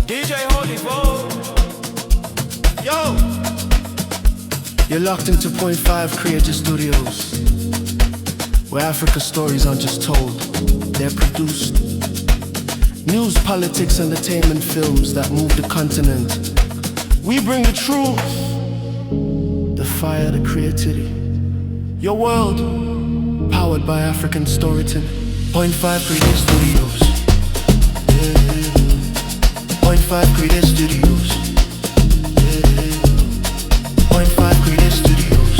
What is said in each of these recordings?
DJ Holy Vogue. Yo! You're locked into Point 5 Creative Studios, where Africa's stories aren't just told, they're produced. News, politics, entertainment, films that move the continent. We bring the truth, the fire, the creativity. Your world, powered by African storytelling. Point 5 Creative Studios. Point 5 Creative Studios. Point 5 Creative Studios.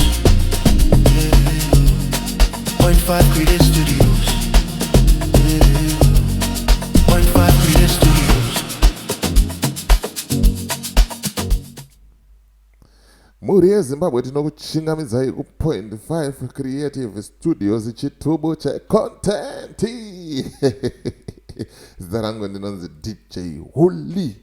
Point 5 Creative Studios. Point 5 Creative Studios. Muri yeZimbabwe tinokuchingamidzai kuPoint 5 Creative Studios, chitubu checontent. Zita rangu ndinonzi DJ Holy.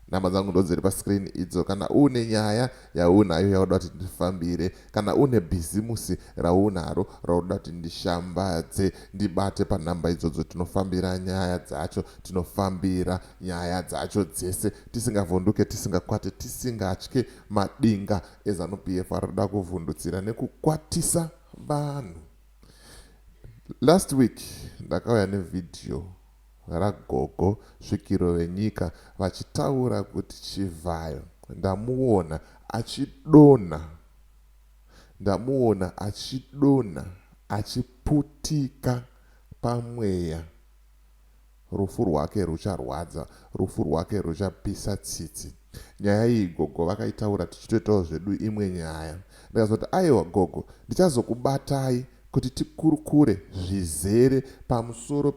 Namba dzangu ndodziri pascreen idzo. Kana une nyaya yaunayo yauda kuti ndifambire, kana une bhizimusi raunaro rauda kuti ndishambadze, ndibate panhamba idzodzo. Tinofambira nyaya dzacho, tinofambira nyaya dzacho dzese, tisingavhunduke, tisingakwate, tisingatye madinga eZANU-PF arikuda kuvhundutsira nekukwatisa vanhu. Last week ndakauya nevidhio ragogo svikiro venyika vachitaura kuti Chivhayo ndamuona achidonha achiputika pamweya. Rufu rwake rucharwadza, rufu rwake ruchapisa tsitsi. Nyaya iyi gogo vakaitaura tichitoitawo zvedu imwe nyaya. Ndikazoti aiwa gogo, ndichazokubatai kuti tikurukure zvizere pamusoro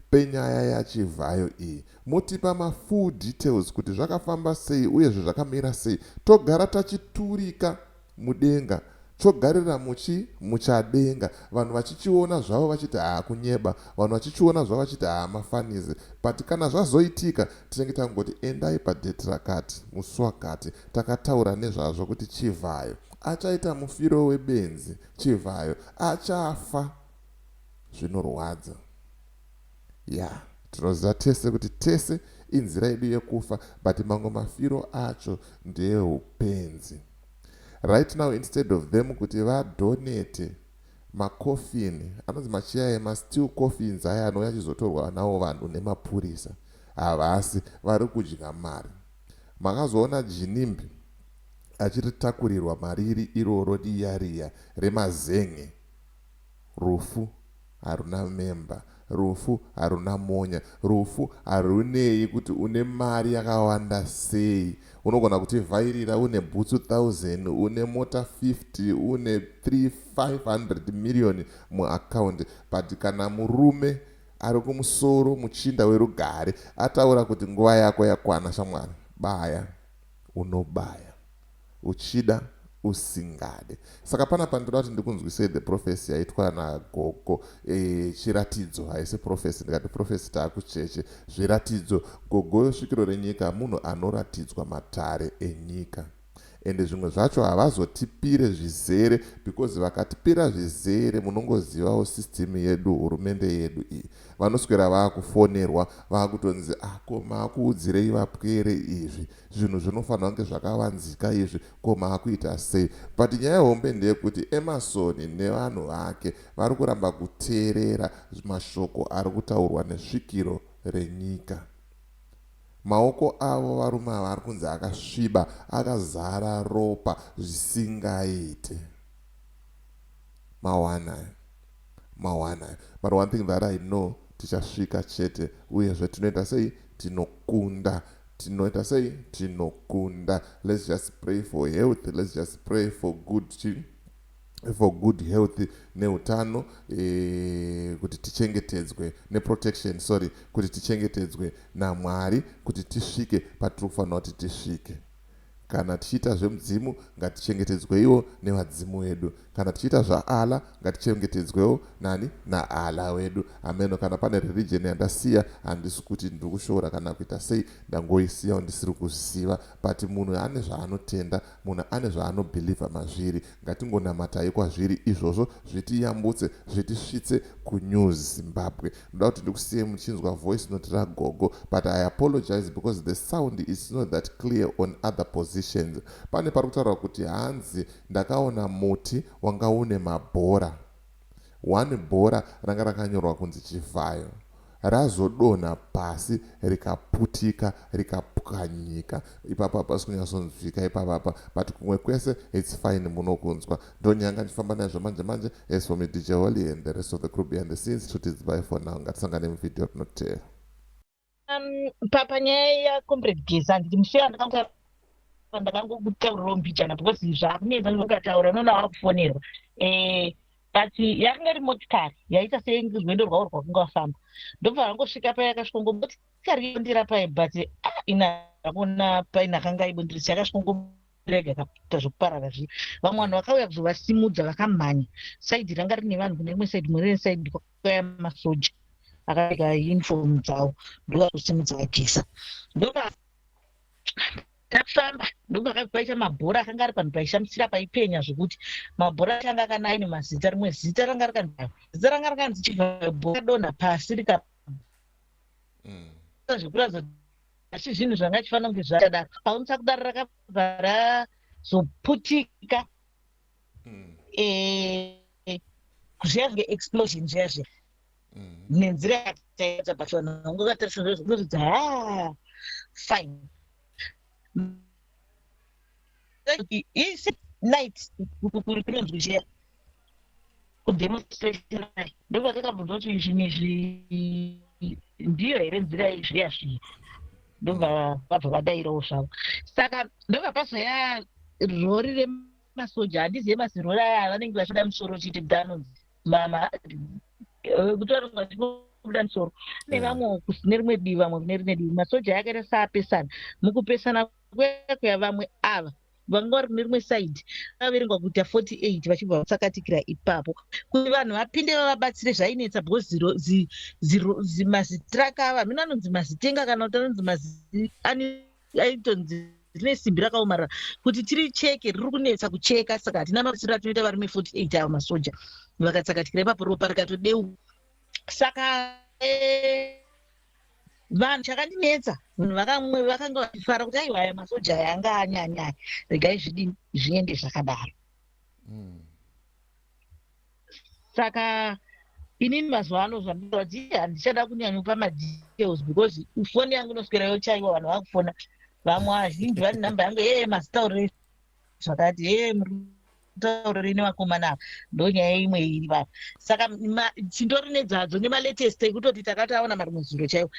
penyaya yaChivhayo iyi. Motipa mafull details kuti zvakafamba sei uyezve zvakamira sei. Togara tachiturika mudenga, chogarira muchadenga, vanhu vachichiona zvavo vachiti kunyeba, vanhu vachichiona zvavo vachiti mafanizi. But kana zvazoitika tinenge tangoti endai padheti rakati, musi wakati takataura nezvazvo kuti Chivhayo achaita mufiro webenzi, Chivhayo achafa. Zvinorwadza. Tinoziva tese kuti tese inzira yedu yekufa, but mamwe mafiro acho ndeeupenzi. Right now, instead of them kuti vadonate macoffin, anonzi machiyaye masteel coffins aya anouya achizotorwa nawo vanhu nemapurisa, havasi, vari kudya mari. Makazoona Jinimbi achiritakurirwa mariri iroro riya remazenge. Rufu haruna memba, rufu haruna monya, rufu harunei kuti une mari yakawanda sei. Unogona kutivhairira une bhutsu 1000, une mota 50, une 500 million muaccount. But kana murume ari kumusoro, muchinda werugare, ataura kuti nguva yako yakwana shamwari, baya, unobaya. Uchida usingade. Saka panapa ndoda kuti ndikunzwisei the prophecy yaitwa nagogo, chiratidzo, haisi prophecy. Ndikati prophecy taakucheche, zviratidzo. Gogo svikiro renyika munhu anoratidzwa matare enyika. Ende zvimwe zvacho havazotipire zvizere, because vakatipira zvizere munongozivawo system yedu, hurumende yedu iyi. Vanoswera vakufonerwa, vakutonzi ko makuudzirei vapwere izvi, zvinhu zvinofanira kunge zvakavanzika izvi, ko makuita sei. But nyaya hombe ndeyekuti Emerson nevanhu vake vari kuramba kuteerera mashoko ari kutaurwa nesvikiro renyika. Maoko avo varume ava ari kunzi akasviba, akazara ropa zvisingaite. Mawana. But one thing that I know, tichasvika chete, uyezve tinoita sei? Tinokunda. Let's just pray for health. Let's just pray for good health neutano, kuti tichengetedzwe neprotection, kuti tichengetedzwe naMwari, kuti tisvike patinofanira kuti tisvike. kana tichiita zvemudzimu ngatichengetedzweiwo nevadzimu vedu, kana tichiita zvaala ngatichengetedzwewo nani naala wedu. Ameno. Kana pane religion yandasiya handisi kuti ndiri kushoora kana kuita sei, ndangoisiyawo ndisiri kuziva, but munhu ane zvaanotenda, munhu ane zvaanobhilivha mazviri, ngatingonamatai kwazviri izvozvo zvitiyambutse, zvitisvitse kuNew Zimbabwe. Ndoda kuti ndikusiye muchinzwa voice note ragogo, but I apologize because the sound is not that clear on other positions. Pane pari kutaura kuti hanzi ndakaona muti wanga une mabhora, one bhora ranga rakanyorwa kunzi Chivhayo, razodonha pasi rikaputika rikapwanyika. Ipapa hapasi kunyatsonzwika ipapapa, but kumwe kwese it's fine, munokunzwa. Ndonyanga ndifamba nazvo manje manje. As for me, DJ Holly and the rest of the crew behind the scenes, truth is bye for now. Ngatisangane muvideo tinotera. Papa nyaya yaComrade Geza handiti musheya ndakangokutaurirawo mbichana because zvakunetsa ndokataura unoona wakufonerwa. But yakanga iri motikari yaita serwendo rwavo rwakanga wafamba. Ndobva rangosvika paya yakasvika motikari yondira paya, but inaona paina kanga ibondirisi yakasvika rega ikaita zvokuparara zviri. Vamwe vanhu vakauya kuzovasimudza vakamhanya. Saidhi ranga rine vanhu kune rimwe saidhi, mune saidhi kwakauya masoja akapfeka uniform dzavo ndovakusimudza vagesa. Ndobva tafamba ndopakaita mabhora akanga ari panhu paishamisira paipenya zvokuti mabhora akanga akana aine mazita, rimwe zita ranga rakanzi Chivhayo, bhora donha pasi zvekuratidza asi zvinhu zvanga chifanira kunge zvadaro. Paunotsa kudaro rakabva razoputika zviya zvinge explosion zviya zviya nenzira yakataita, but vanhu vangokatarisa zvinoratidza fine. Is night kunonzwi chiya kudemonstration ndobva takabvunza kuti zvinhu ndiyo here nzira zviya zviya, ndobva vabva vadayirawo zvavo. Saka ndobva pazaya rori remasoja, handizive basi rori aya vanenge vachida musoro chiti danonzi kutoronga chibuda musoro nevamwe kusine rimwe divi vamwe kune rimwe divi. Masoja yakaita saapesana, mukupesana kuya vamwe ava vanga vari kune rimwe saidhi vaverengwa kuita 48 vachibva vatsakatikira ipapo kuti vanhu vapinde vavabatsire zvainetsa, because mazitiraka ava mina anonzi mazitenga kana kuti anonzi aitonzi rine simbi rakaomarara kuti tiri cheke riri kunetsa kucheka, saka hatina mabatsiro atinoita varume 48 ava masoja vakatsakatikira ipapo ropa rikatodeu. Saka vanhu chakandinetsa, vanhu vakamwe vakanga vachifara kuti aiwa aya masoja yanga anyanya regai zvidini zviende zvakadaro. Saka inini mazuva ano zvandoti handichada kunyanyopa madetails because foni yangu inoswera yochaiwa, vanhu vakufona, vamwe vazhinji vane namba yangu masitaurire zvakati mutaurire nevakomana ava ndonyaya imwe iri vava. Saka chindori nedzadzo nemalatest ekutoti takataona marimwe zuro chaiwo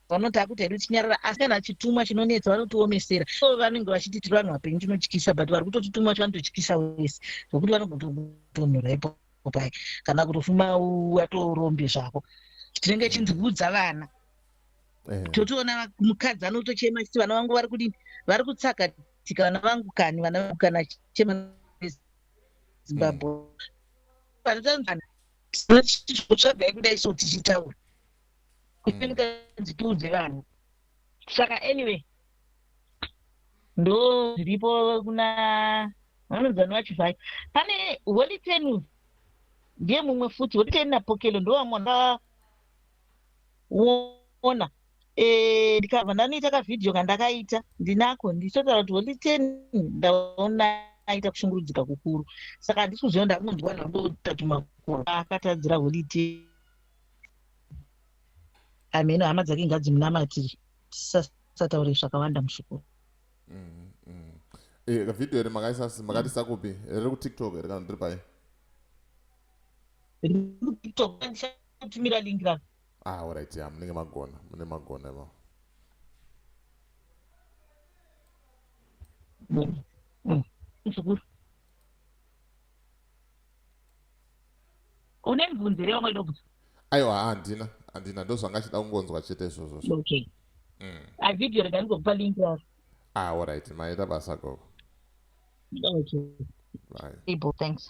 vanoti akuti hedu chinyarara, asi kana chitumwa chinonetsa vanotiomesera. So vanenge vachiti tiri vanhu vapenyu tinotyisa, but vari kutotitumwa chanototyisa wese zvokuti vanogotonhora ipo pai kana kutofuma watorombe zvako. Tinenge chinzvudza vana totoona mukadzi anotochema chiti vana vangu vari kudini, vari kutsakatika vana vangu kani, vana vangu kana chema Zimbabwe zvabva kudai so tichitaura dzituudze vanhu. Saka anyway ndo zviripo kuna vanodzani vaChivhayo. Pane Holy 10 ndiye mumwe futi, Holy 10 naPokelo ndo vamwe ndakaona ndikabva ndanoita kavhidhiyo kandakaita ndinako ndichitotaura kuti Holy 10 ndaona aita kushungurudzika kukuru. Saka handisi kuziva ndakunonzwa ndandotatuma akatadzira Holy 10 ameno hama dzake ngadzimunamatiri, tisasataure zvakawanda mushukuru. Vhidhiyo iri makatisa kupi? Riri kuTikTok here kana ndiri pai? Riri kuTikTok, ndichakutumira link rako. Alright, munenge magona, mune magona ivo. Mushukuru. Une mibvunzo here wamwe ndobvunza? Aiwa, handina ndozvanga chida kungonzwa chete izvozvo. Okay. Vhidhiyo rega ndikupa link rako. Alright, maita basa gogo. Okay. Bye. People, thanks.